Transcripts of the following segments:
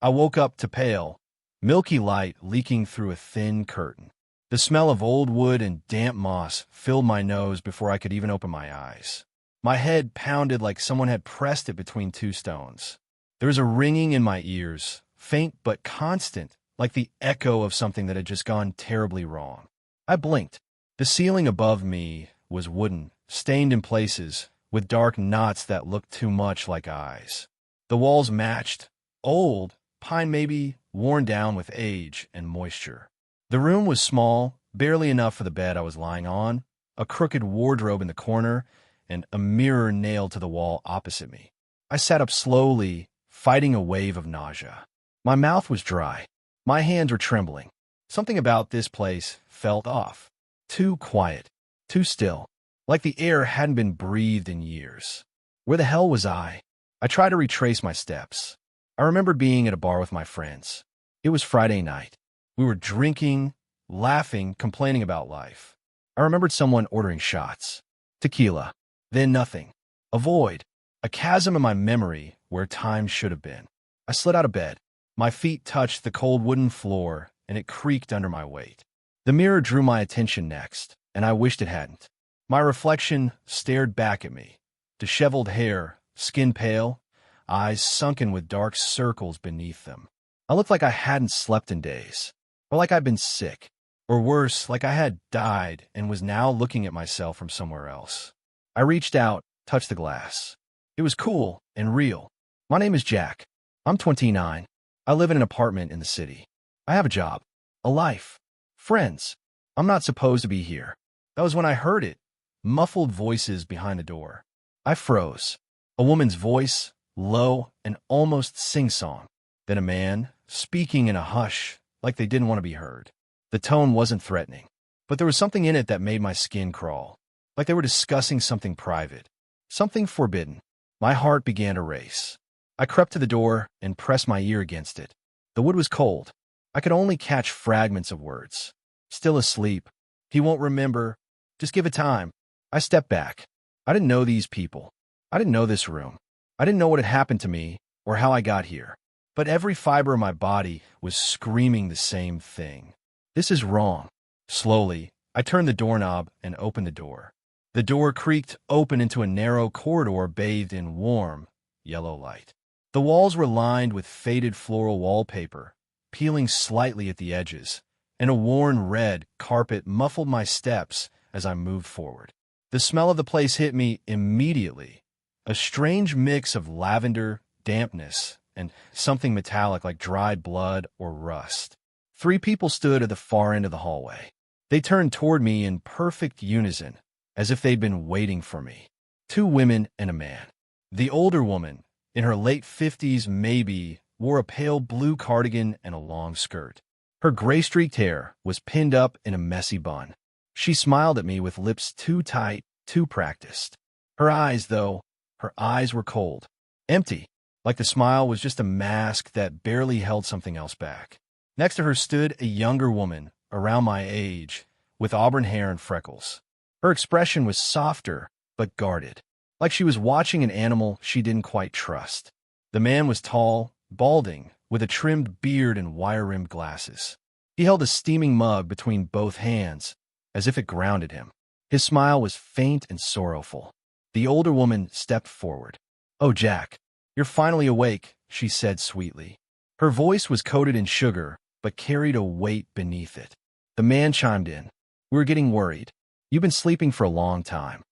I woke up to pale, milky light leaking through a thin curtain. The smell of old wood and damp moss filled my nose before I could even open my eyes. My head pounded like someone had pressed it between two stones. There was a ringing in my ears, faint but constant, like the echo of something that had just gone terribly wrong. I blinked. The ceiling above me was wooden, stained in places, with dark knots that looked too much like eyes. The walls matched, old, pine maybe, worn down with age and moisture. The room was small, barely enough for the bed I was lying on, a crooked wardrobe in the corner, and a mirror nailed to the wall opposite me. I sat up slowly, fighting a wave of nausea. My mouth was dry. My hands were trembling. Something about this place felt off. Too quiet, too still, like the air hadn't been breathed in years. Where the hell was I? I tried to retrace my steps. I remembered being at a bar with my friends. It was Friday night. We were drinking, laughing, complaining about life. I remembered someone ordering shots. Tequila. Then nothing. A void. A chasm in my memory where time should have been. I slid out of bed. My feet touched the cold wooden floor, and it creaked under my weight. The mirror drew my attention next, and I wished it hadn't. My reflection stared back at me. Disheveled hair, skin pale, eyes sunken with dark circles beneath them. I looked like I hadn't slept in days, or like I'd been sick, or worse, like I had died and was now looking at myself from somewhere else. I reached out, touched the glass. It was cool and real. My name is Jack. I'm 29. I live in an apartment in the city. I have a job, a life, friends. I'm not supposed to be here. That was when I heard it. Muffled voices behind the door. I froze. A woman's voice, low and almost sing-song. Then a man, speaking in a hush, like they didn't want to be heard. The tone wasn't threatening, but there was something in it that made my skin crawl, like they were discussing something private, something forbidden. My heart began to race. I crept to the door and pressed my ear against it. The wood was cold. I could only catch fragments of words. Still asleep. He won't remember. Just give it time. I stepped back. I didn't know these people. I didn't know this room. I didn't know what had happened to me or how I got here. But every fiber of my body was screaming the same thing. This is wrong. Slowly, I turned the doorknob and opened the door. The door creaked open into a narrow corridor bathed in warm, yellow light. The walls were lined with faded floral wallpaper, peeling slightly at the edges, and a worn red carpet muffled my steps as I moved forward. The smell of the place hit me immediately, a strange mix of lavender, dampness, and something metallic like dried blood or rust. 3 people stood at the far end of the hallway. They turned toward me in perfect unison, as if they'd been waiting for me. 2 women and a man. The older woman, in her late 50s maybe, wore a pale blue cardigan and a long skirt. Her gray-streaked hair was pinned up in a messy bun. She smiled at me with lips too tight, too practiced. Her eyes, though, her eyes were cold, empty, like the smile was just a mask that barely held something else back. Next to her stood a younger woman, around my age, with auburn hair and freckles. Her expression was softer, but guarded, like she was watching an animal she didn't quite trust. The man was tall, balding, with a trimmed beard and wire-rimmed glasses. He held a steaming mug between both hands, as if it grounded him. His smile was faint and sorrowful. The older woman stepped forward. "Oh, Jack, you're finally awake," she said sweetly. Her voice was coated in sugar, but carried a weight beneath it. The man chimed in. "We were getting worried. You've been sleeping for a long time."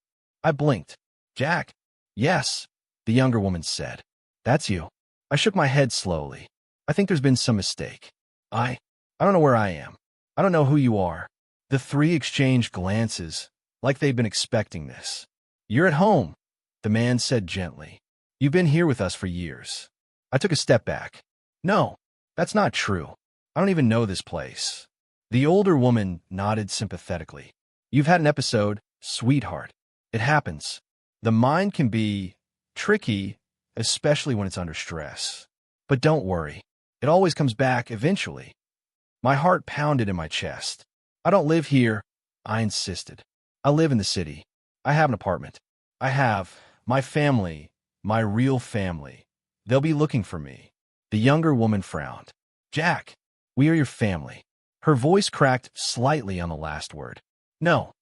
I blinked. "Jack?" "Yes," the younger woman said. "That's you." I shook my head slowly. "I think there's been some mistake. I don't know where I am. I don't know who you are." The 3 exchanged glances, like they'd been expecting this. "You're at home," the man said gently. "You've been here with us for years." I took a step back. "No, that's not true. I don't even know this place." The older woman nodded sympathetically. "You've had an episode, sweetheart. It happens. The mind can be tricky, especially when it's under stress. But don't worry. It always comes back eventually." My heart pounded in my chest. "I don't live here," I insisted. "I live in the city. I have an apartment. I have my family, my real family. They'll be looking for me." The younger woman frowned. Jack, we are your family. Her voice cracked slightly on the last word. No,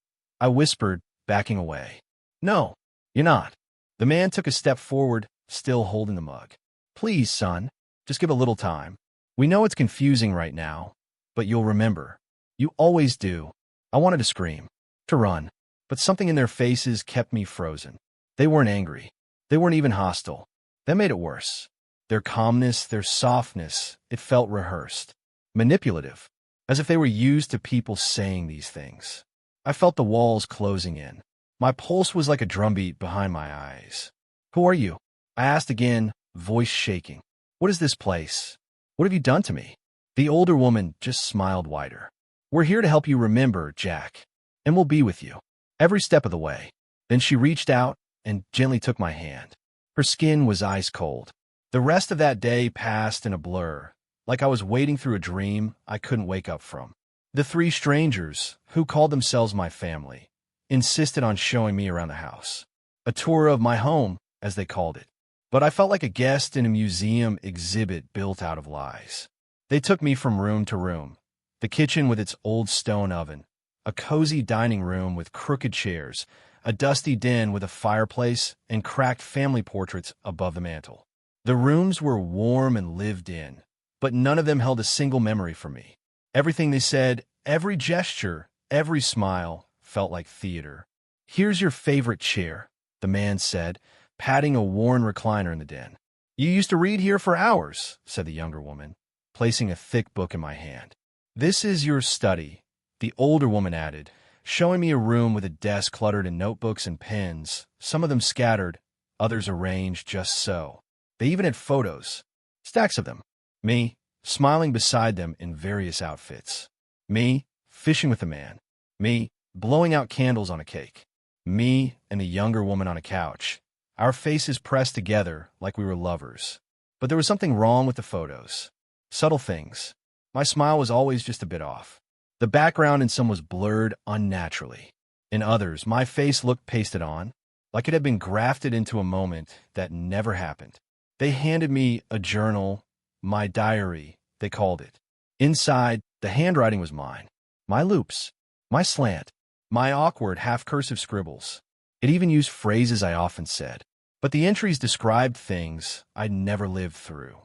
I whispered, backing away. No, you're not. The man took a step forward, still holding the mug. Please, son, just give a little time. We know it's confusing right now, but you'll remember. You always do. I wanted to scream, to run, but something in their faces kept me frozen. They weren't angry. They weren't even hostile. That made it worse. Their calmness, their softness, it felt rehearsed. Manipulative, as if they were used to people saying these things. I felt the walls closing in. My pulse was like a drumbeat behind my eyes. Who are you? I asked again, voice shaking. What is this place? What have you done to me? The older woman just smiled wider. We're here to help you remember, Jack, and we'll be with you every step of the way. Then she reached out and gently took my hand. Her skin was ice cold. The rest of that day passed in a blur, like I was wading through a dream I couldn't wake up from. The three strangers, who called themselves my family, insisted on showing me around the house. A tour of my home, as they called it. But I felt like a guest in a museum exhibit built out of lies. They took me from room to room. The kitchen with its old stone oven, a cozy dining room with crooked chairs, a dusty den with a fireplace and cracked family portraits above the mantel. The rooms were warm and lived in, but none of them held a single memory for me. Everything they said, every gesture, every smile, felt like theater. Here's your favorite chair, the man said, patting a worn recliner in the den. You used to read here for hours, said the younger woman, placing a thick book in my hand. This is your study, the older woman added, showing me a room with a desk cluttered in notebooks and pens, some of them scattered, others arranged just so. They even had photos, stacks of them. Me, smiling beside them in various outfits. Me, fishing with a man. Me, blowing out candles on a cake. Me and the younger woman on a couch, our faces pressed together like we were lovers. But there was something wrong with the photos. Subtle things. My smile was always just a bit off. The background in some was blurred unnaturally. In others, my face looked pasted on, like it had been grafted into a moment that never happened. They handed me a journal, my diary, they called it. Inside, the handwriting was mine. My loops, my slant, my awkward half-cursive scribbles. It even used phrases I often said. But the entries described things I'd never lived through.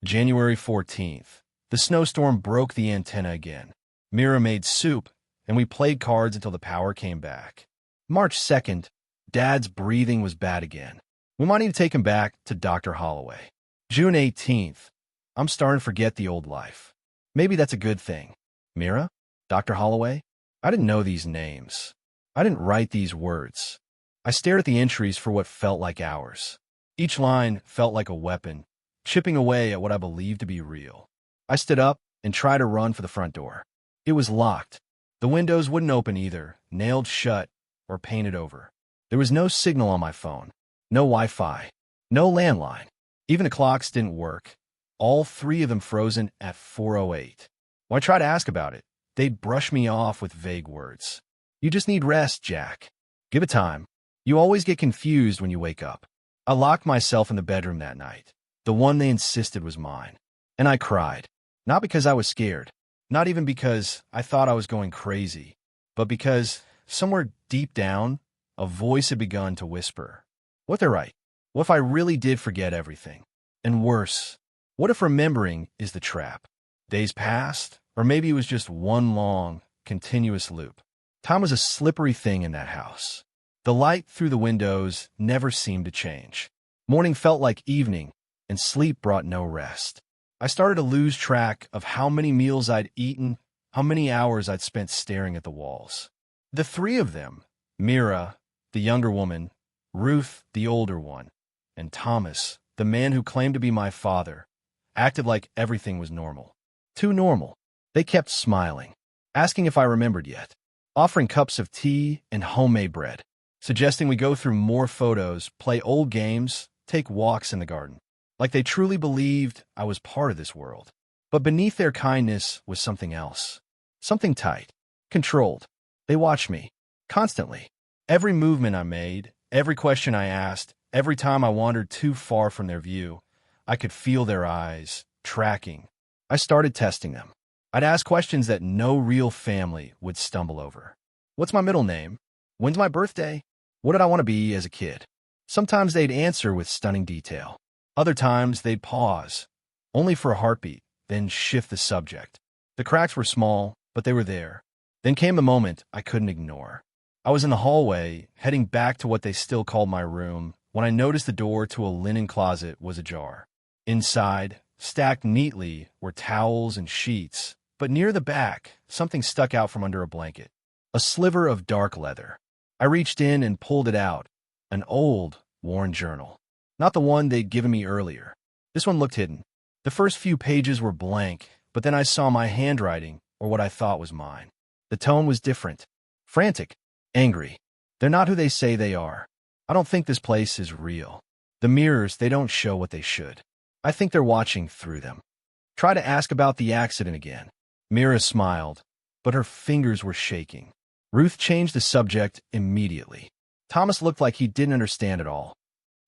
January 14th. The snowstorm broke the antenna again. Mira made soup, and we played cards until the power came back. March 2nd. Dad's breathing was bad again. We might need to take him back to Dr. Holloway. June 18th. I'm starting to forget the old life. Maybe that's a good thing. Mira? Dr. Holloway? I didn't know these names. I didn't write these words. I stared at the entries for what felt like hours. Each line felt like a weapon, chipping away at what I believed to be real. I stood up and tried to run for the front door. It was locked. The windows wouldn't open either, nailed shut or painted over. There was no signal on my phone, no Wi-Fi, no landline. Even the clocks didn't work. All three of them frozen at 4:08. When I tried to ask about it, they'd brush me off with vague words. You just need rest, Jack. Give it time. You always get confused when you wake up. I locked myself in the bedroom that night. The one they insisted was mine. And I cried. Not because I was scared. Not even because I thought I was going crazy. But because, somewhere deep down, a voice had begun to whisper. What they're right. What if I really did forget everything? And worse, what if remembering is the trap? Days passed, or maybe it was just one long, continuous loop. Time was a slippery thing in that house. The light through the windows never seemed to change. Morning felt like evening, and sleep brought no rest. I started to lose track of how many meals I'd eaten, how many hours I'd spent staring at the walls. The three of them, Mira, the younger woman, Ruth, the older one, and Thomas, the man who claimed to be my father, acted like everything was normal. Too normal. They kept smiling, asking if I remembered yet, offering cups of tea and homemade bread, suggesting we go through more photos, play old games, take walks in the garden, like they truly believed I was part of this world. But beneath their kindness was something else, something tight, controlled. They watched me, constantly. Every movement I made, every question I asked, every time I wandered too far from their view, I could feel their eyes, tracking. I started testing them. I'd ask questions that no real family would stumble over. What's my middle name? When's my birthday? What did I want to be as a kid? Sometimes they'd answer with stunning detail. Other times they'd pause, only for a heartbeat, then shift the subject. The cracks were small, but they were there. Then came the moment I couldn't ignore. I was in the hallway, heading back to what they still called my room, when I noticed the door to a linen closet was ajar. Inside, stacked neatly, were towels and sheets, but near the back, something stuck out from under a blanket. A sliver of dark leather. I reached in and pulled it out. An old, worn journal. Not the one they'd given me earlier. This one looked hidden. The first few pages were blank, but then I saw my handwriting, or what I thought was mine. The tone was different. Frantic. Angry. They're not who they say they are. I don't think this place is real. The mirrors, they don't show what they should. I think they're watching through them. Try to ask about the accident again. Mira smiled, but her fingers were shaking. Ruth changed the subject immediately. Thomas looked like he didn't understand it all.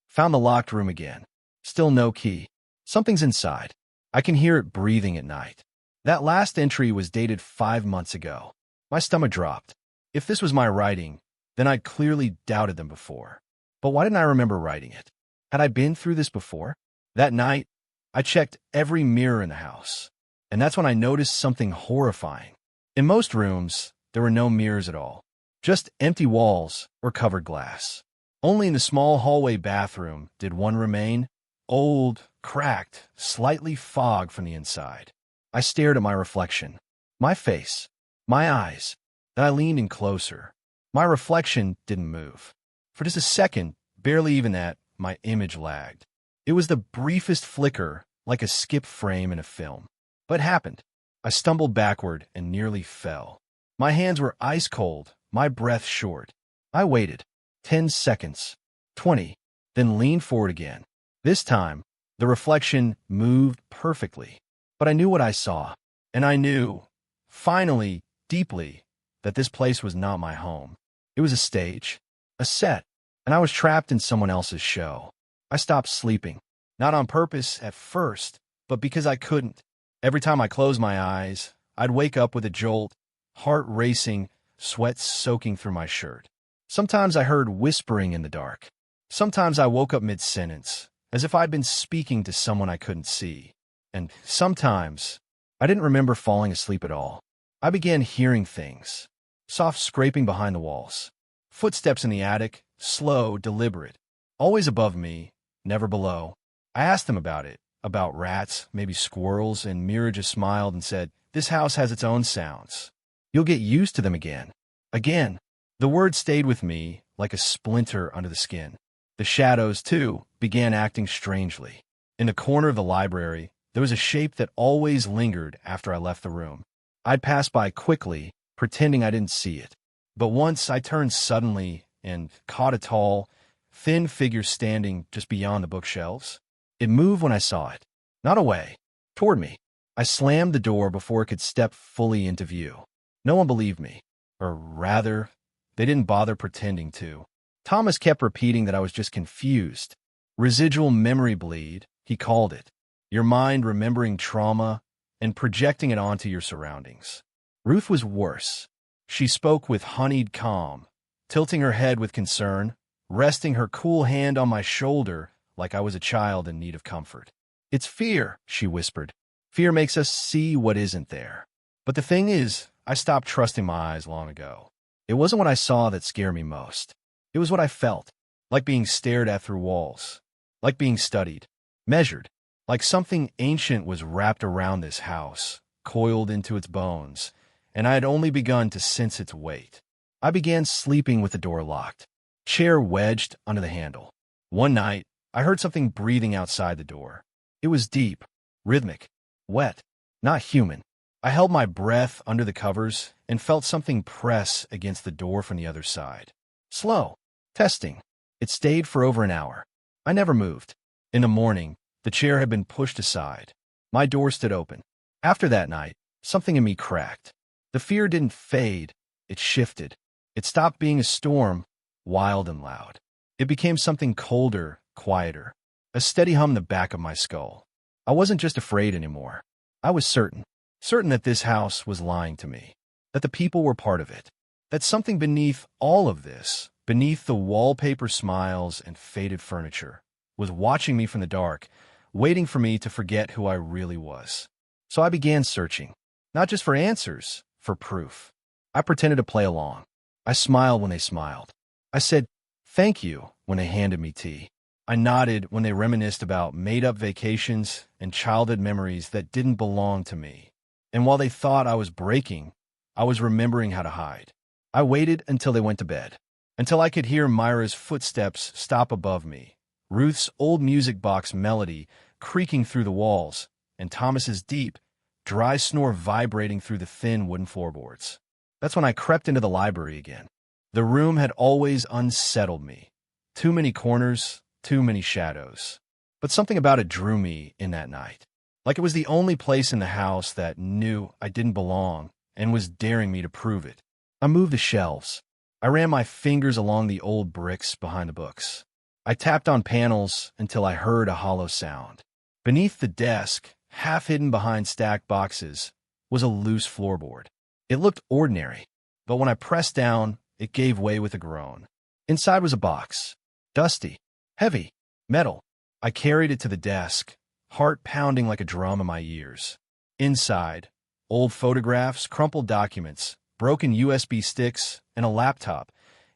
Found the locked room again. Still no key. Something's inside. I can hear it breathing at night. That last entry was dated 5 months ago. My stomach dropped. If this was my writing, then I'd clearly doubted them before. But why didn't I remember writing it? Had I been through this before? That night, I checked every mirror in the house. And that's when I noticed something horrifying. In most rooms, there were no mirrors at all. Just empty walls or covered glass. Only in the small hallway bathroom did one remain, old, cracked, slightly fogged from the inside. I stared at my reflection. My face. My eyes. Then I leaned in closer. My reflection didn't move. For just a second, barely even that, my image lagged. It was the briefest flicker, like a skip frame in a film. But it happened. I stumbled backward and nearly fell. My hands were ice cold, my breath short. I waited. 10 seconds. 20. Then leaned forward again. This time, the reflection moved perfectly. But I knew what I saw. And I knew, finally, deeply, that this place was not my home. It was a stage, a set, and I was trapped in someone else's show. I stopped sleeping. Not on purpose at first, but because I couldn't. Every time I closed my eyes, I'd wake up with a jolt, heart racing, sweat soaking through my shirt. Sometimes I heard whispering in the dark. Sometimes I woke up mid-sentence, as if I'd been speaking to someone I couldn't see. And sometimes, I didn't remember falling asleep at all. I began hearing things. Soft scraping behind the walls. Footsteps in the attic, slow, deliberate. Always above me, never below. I asked them about it, about rats, maybe squirrels, and Mira just smiled and said, "This house has its own sounds. You'll get used to them again." Again. The word stayed with me like a splinter under the skin. The shadows, too, began acting strangely. In the corner of the library, there was a shape that always lingered after I left the room. I'd pass by quickly, pretending I didn't see it. But once I turned suddenly and caught a tall, thin figure standing just beyond the bookshelves. It moved when I saw it. Not away. Toward me. I slammed the door before it could step fully into view. No one believed me. Or rather, they didn't bother pretending to. Thomas kept repeating that I was just confused. Residual memory bleed, he called it. Your mind remembering trauma and projecting it onto your surroundings. Ruth was worse. She spoke with honeyed calm, tilting her head with concern, resting her cool hand on my shoulder like I was a child in need of comfort. "It's fear," she whispered. "Fear makes us see what isn't there." But the thing is, I stopped trusting my eyes long ago. It wasn't what I saw that scared me most. It was what I felt, like being stared at through walls, like being studied, measured, like something ancient was wrapped around this house, coiled into its bones, and I had only begun to sense its weight. I began sleeping with the door locked, chair wedged under the handle. One night, I heard something breathing outside the door. It was deep, rhythmic, wet, not human. I held my breath under the covers and felt something press against the door from the other side. Slow. Testing. It stayed for over an hour. I never moved. In the morning, the chair had been pushed aside. My door stood open. After that night, something in me cracked. The fear didn't fade. It shifted. It stopped being a storm, wild and loud. It became something colder, quieter. A steady hum in the back of my skull. I wasn't just afraid anymore. I was certain. Certain that this house was lying to me. That the people were part of it. That something beneath all of this, beneath the wallpaper smiles and faded furniture, was watching me from the dark, waiting for me to forget who I really was. So I began searching. Not just for answers, for proof. I pretended to play along. I smiled when they smiled. I said, "Thank you," when they handed me tea. I nodded when they reminisced about made-up vacations and childhood memories that didn't belong to me. And while they thought I was breaking, I was remembering how to hide. I waited until they went to bed, until I could hear Myra's footsteps stop above me, Ruth's old music box melody creaking through the walls, and Thomas's deep, dry snore vibrating through the thin wooden floorboards. That's when I crept into the library again. The room had always unsettled me. Too many corners, too many shadows. But something about it drew me in that night. Like it was the only place in the house that knew I didn't belong and was daring me to prove it. I moved the shelves. I ran my fingers along the old bricks behind the books. I tapped on panels until I heard a hollow sound. Beneath the desk, half hidden behind stacked boxes, was a loose floorboard. It looked ordinary, but when I pressed down, it gave way with a groan. Inside was a box. Dusty, heavy, metal. I carried it to the desk, heart pounding like a drum in my ears. Inside, old photographs, crumpled documents, broken USB sticks, and a laptop,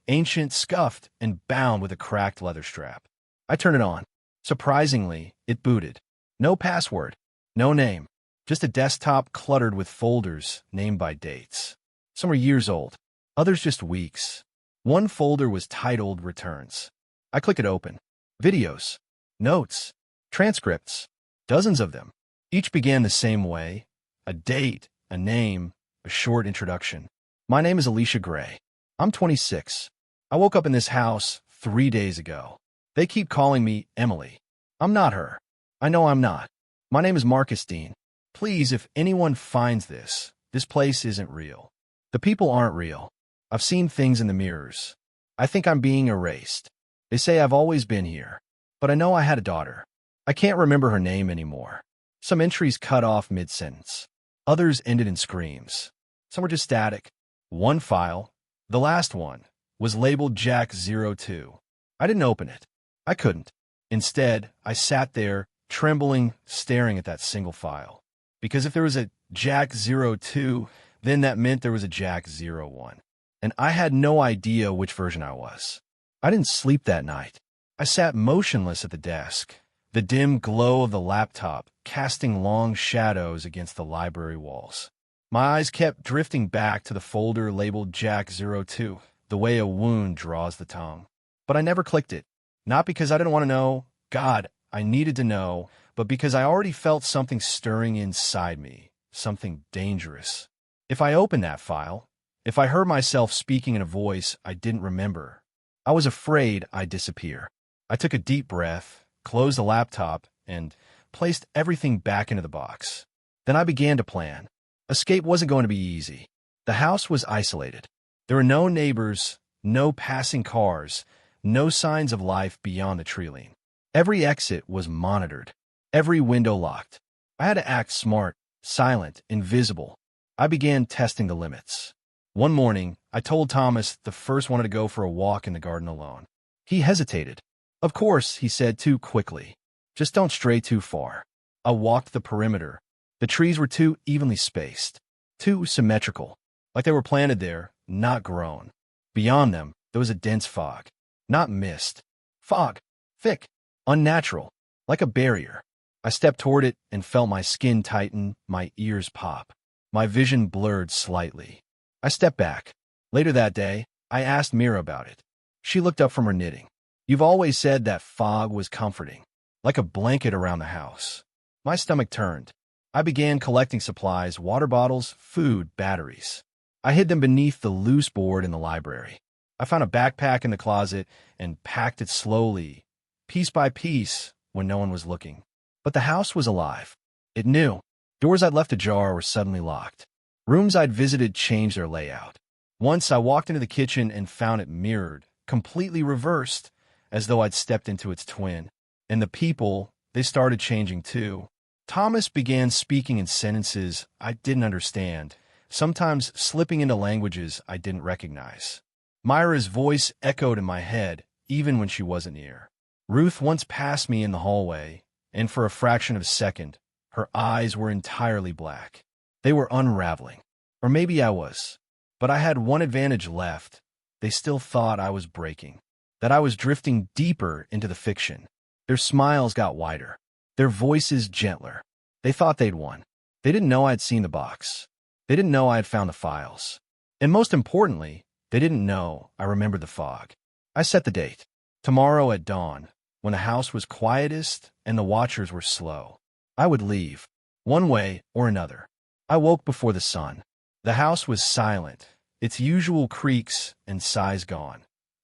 ancient, scuffed, and bound with a cracked leather strap. I turned it on. Surprisingly, it booted. No password, no name, just a desktop cluttered with folders named by dates. Some were years old, others just weeks. One folder was titled Returns. I clicked it open. Videos, notes, transcripts, dozens of them. Each began the same way, a date, a name, a short introduction. My name is Alicia Gray. I'm 26. I woke up in this house 3 days ago. They keep calling me Emily. I'm not her. I know I'm not. My name is Marcus Dean. Please, if anyone finds this place isn't real. The people aren't real. I've seen things in the mirrors. I think I'm being erased. They say I've always been here. But I know I had a daughter. I can't remember her name anymore. Some entries cut off mid-sentence. Others ended in screams. Some were just static. One file, the last one, was labeled Jack02. I didn't open it. I couldn't. Instead, I sat there, trembling, staring at that single file. Because if there was a Jack02, then that meant there was a Jack01. And I had no idea which version I was. I didn't sleep that night. I sat motionless at the desk, the dim glow of the laptop casting long shadows against the library walls. My eyes kept drifting back to the folder labeled Jack02, the way a wound draws the tongue. But I never clicked it. Not because I didn't want to know. God, I needed to know, but because I already felt something stirring inside me, something dangerous. If I opened that file, if I heard myself speaking in a voice I didn't remember, I was afraid I'd disappear. I took a deep breath, closed the laptop, and placed everything back into the box. Then I began to plan. Escape wasn't going to be easy. The house was isolated. There were no neighbors, no passing cars, no signs of life beyond the tree line. Every exit was monitored, every window locked. I had to act smart, silent, invisible. I began testing the limits. One morning, I told Thomas the first wanted to go for a walk in the garden alone. He hesitated. Of course, he said too quickly. Just don't stray too far. I walked the perimeter. The trees were too evenly spaced, too symmetrical, like they were planted there, not grown. Beyond them, there was a dense fog. Not mist. Fog. Thick. Unnatural. Like a barrier. I stepped toward it and felt my skin tighten, my ears pop. My vision blurred slightly. I stepped back. Later that day, I asked Mira about it. She looked up from her knitting. You've always said that fog was comforting, like a blanket around the house. My stomach turned. I began collecting supplies, water bottles, food, batteries. I hid them beneath the loose board in the library. I found a backpack in the closet and packed it slowly, piece by piece, when no one was looking. But the house was alive. It knew. Doors I'd left ajar were suddenly locked. Rooms I'd visited changed their layout. Once I walked into the kitchen and found it mirrored, completely reversed, as though I'd stepped into its twin. And the people, they started changing too. Thomas began speaking in sentences I didn't understand, sometimes slipping into languages I didn't recognize. Myra's voice echoed in my head, even when she wasn't near. Ruth once passed me in the hallway, and for a fraction of a second, her eyes were entirely black. They were unraveling. Or maybe I was. But I had one advantage left. They still thought I was breaking, that I was drifting deeper into the fiction. Their smiles got wider, their voices gentler. They thought they'd won. They didn't know I'd seen the box. They didn't know I had found the files. And most importantly, they didn't know I remembered the fog. I set the date. Tomorrow at dawn, when the house was quietest and the watchers were slow. I would leave, one way or another. I woke before the sun. The house was silent, its usual creaks and sighs gone,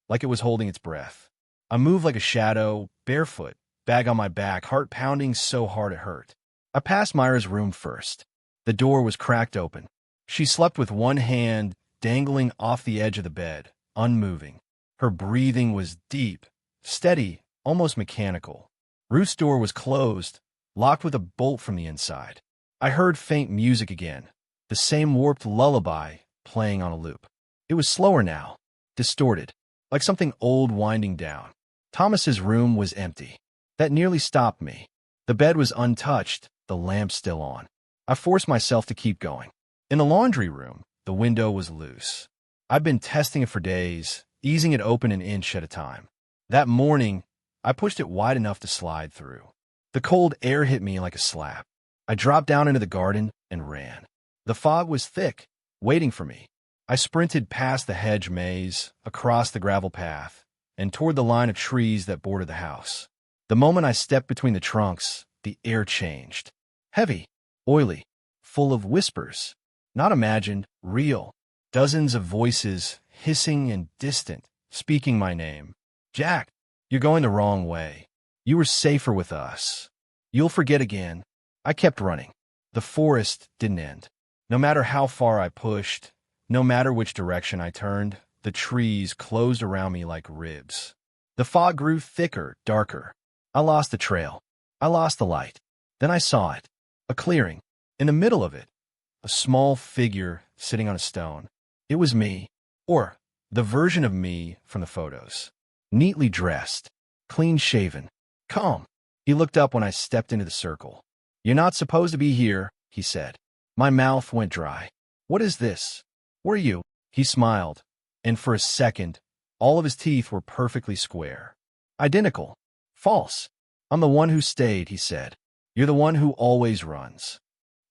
like it was holding its breath. I moved like a shadow, barefoot, bag on my back, heart pounding so hard it hurt. I passed Myra's room first. The door was cracked open. She slept with one hand dangling off the edge of the bed, unmoving. Her breathing was deep, steady, almost mechanical. Ruth's door was closed, locked with a bolt from the inside. I heard faint music again, the same warped lullaby playing on a loop. It was slower now, distorted, like something old winding down. Thomas's room was empty. That nearly stopped me. The bed was untouched, the lamp still on. I forced myself to keep going. In the laundry room, the window was loose. I'd been testing it for days, easing it open an inch at a time. That morning, I pushed it wide enough to slide through. The cold air hit me like a slap. I dropped down into the garden and ran. The fog was thick, waiting for me. I sprinted past the hedge maze, across the gravel path, and toward the line of trees that bordered the house. The moment I stepped between the trunks, the air changed. Heavy, oily, full of whispers. Not imagined, real. Dozens of voices, hissing and distant, speaking my name. Jack, you're going the wrong way. You were safer with us. You'll forget again. I kept running. The forest didn't end. No matter how far I pushed, no matter which direction I turned, the trees closed around me like ribs. The fog grew thicker, darker. I lost the trail. I lost the light. Then I saw it. A clearing. In the middle of it, a small figure sitting on a stone. It was me, or the version of me from the photos. Neatly dressed, clean-shaven, calm. He looked up when I stepped into the circle. "You're not supposed to be here," he said. My mouth went dry. "What is this? Were you?" He smiled, and for a second, all of his teeth were perfectly square. "Identical. False. I'm the one who stayed," he said. "You're the one who always runs."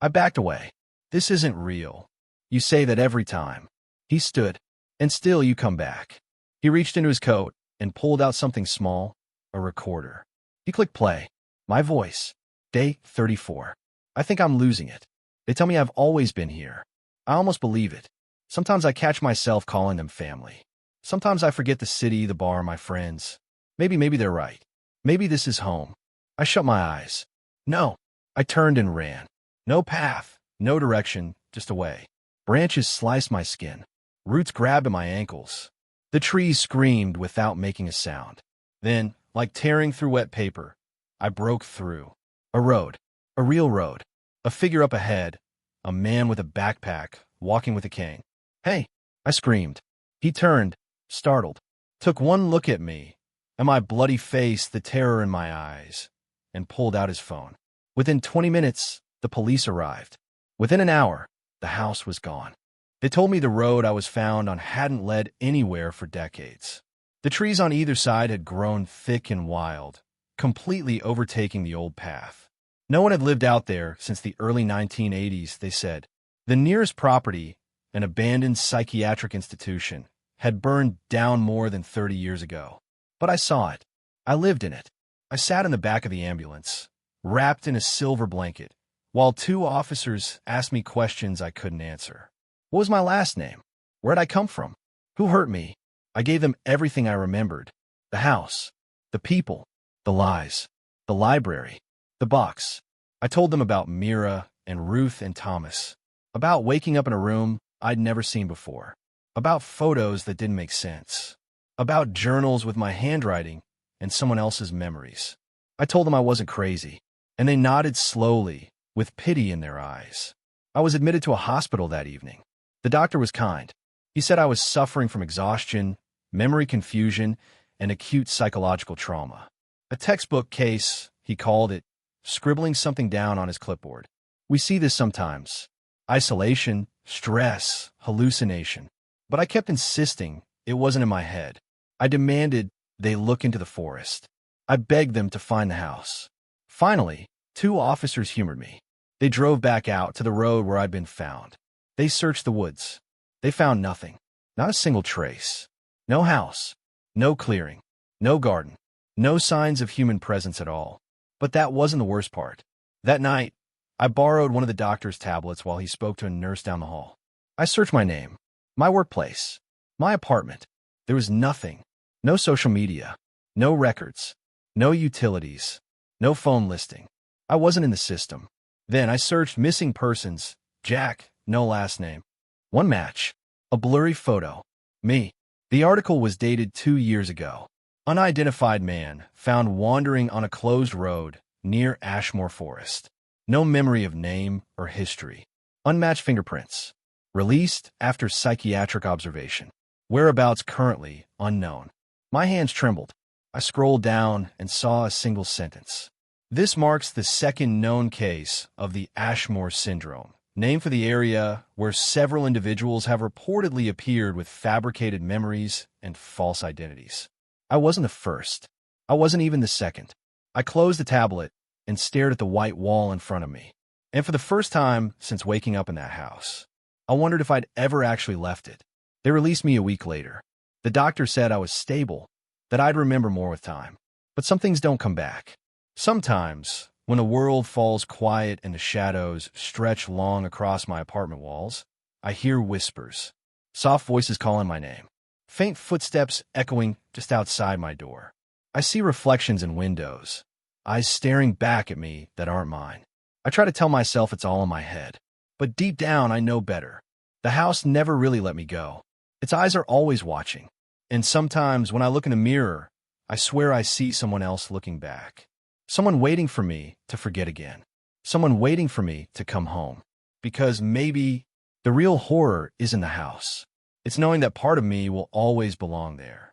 I backed away. "This isn't real. You say that every time." He stood, "And still you come back." He reached into his coat and pulled out something small, a recorder. He clicked play. My voice. Day 34. I think I'm losing it. They tell me I've always been here. I almost believe it. Sometimes I catch myself calling them family. Sometimes I forget the city, the bar, my friends. Maybe they're right. Maybe this is home. I shut my eyes. No. I turned and ran. No path, no direction, just away. Branches sliced my skin. Roots grabbed at my ankles. The trees screamed without making a sound. Then, like tearing through wet paper, I broke through. A road. A real road. A figure up ahead. A man with a backpack, walking with a cane. "Hey!" I screamed. He turned, startled, took one look at me, and my bloody face, the terror in my eyes, and pulled out his phone. Within 20 minutes, the police arrived. Within an hour, the house was gone. They told me the road I was found on hadn't led anywhere for decades. The trees on either side had grown thick and wild, completely overtaking the old path. No one had lived out there since the early 1980s, they said. The nearest property, an abandoned psychiatric institution, had burned down more than 30 years ago. But I saw it. I lived in it. I sat in the back of the ambulance, wrapped in a silver blanket, while two officers asked me questions I couldn't answer. What was my last name? Where'd I come from? Who hurt me? I gave them everything I remembered. The house, the people, the lies, the library, the box. I told them about Mira and Ruth and Thomas, about waking up in a room I'd never seen before, about photos that didn't make sense, about journals with my handwriting and someone else's memories. I told them I wasn't crazy. and they nodded slowly, with pity in their eyes. I was admitted to a hospital that evening. The doctor was kind. He said I was suffering from exhaustion, memory confusion, and acute psychological trauma. A textbook case, he called it, scribbling something down on his clipboard. We see this sometimes. Isolation, stress, hallucination. But I kept insisting it wasn't in my head. I demanded they look into the forest. I begged them to find the house. Finally, 2 officers humored me. They drove back out to the road where I'd been found. They searched the woods. They found nothing. Not a single trace. No house. No clearing. No garden. No signs of human presence at all. But that wasn't the worst part. That night, I borrowed one of the doctor's tablets while he spoke to a nurse down the hall. I searched my name, my workplace, my apartment. There was nothing. No social media. No records. No utilities. No phone listing. I wasn't in the system. Then I searched missing persons. Jack, no last name. One match. A blurry photo. Me. The article was dated 2 years ago. Unidentified man found wandering on a closed road near Ashmore Forest. No memory of name or history. Unmatched fingerprints. Released after psychiatric observation. Whereabouts currently unknown. My hands trembled. I scrolled down and saw a single sentence. This marks the second known case of the Ashmore syndrome, named for the area where several individuals have reportedly appeared with fabricated memories and false identities. I wasn't the first. I wasn't even the second. I closed the tablet and stared at the white wall in front of me. And for the first time since waking up in that house, I wondered if I'd ever actually left it. They released me a week later. The doctor said I was stable, that I'd remember more with time. But some things don't come back. Sometimes, when the world falls quiet and the shadows stretch long across my apartment walls, I hear whispers, soft voices calling my name, faint footsteps echoing just outside my door. I see reflections in windows, eyes staring back at me that aren't mine. I try to tell myself it's all in my head, but deep down I know better. The house never really let me go. Its eyes are always watching, and sometimes when I look in the mirror, I swear I see someone else looking back. Someone waiting for me to forget again. Someone waiting for me to come home. Because maybe the real horror isn't the house. It's knowing that part of me will always belong there.